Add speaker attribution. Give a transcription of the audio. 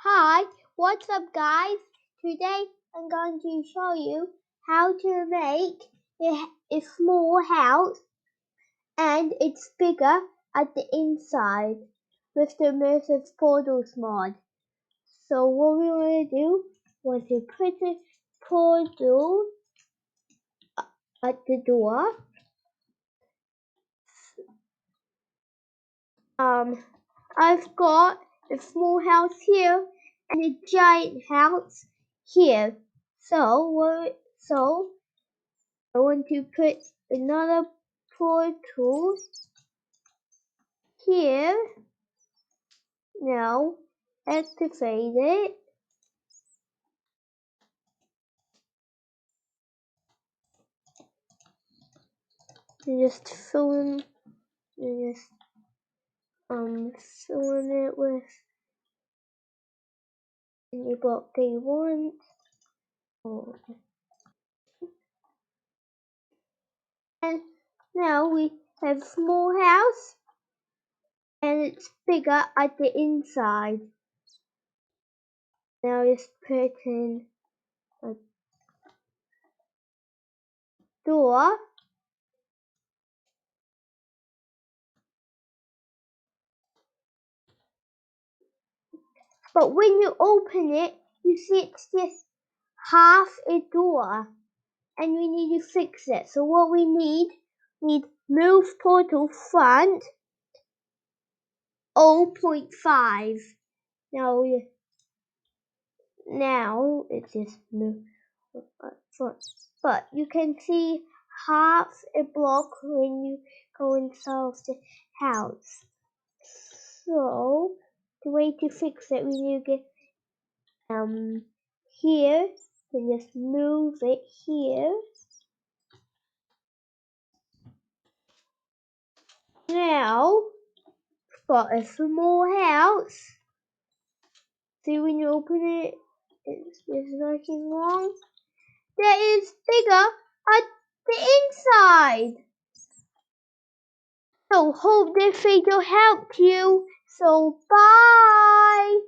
Speaker 1: Hi, what's up guys? Today I'm going to show you how to make a small house and it's bigger at the inside with the Immersive Portals mod. So what we want to do was to put a portal at the door. I've got a small house here and a giant house here. So I want to put another portal here. Now activate it. And just filling filling it with any block they want. And now we have a small house and it's bigger at the inside. Now just put in a door. But when you open it, you see it's just half a door. And we need to fix it. So what we need move portal front 0.5. Now it's just move front. But you can see half a block when you go inside the house. So the way to fix it, we need to get here, and just move it here. Now got a small house. See, when you open it, there's nothing wrong. That is bigger at the inside. So hope this video helped you. So bye.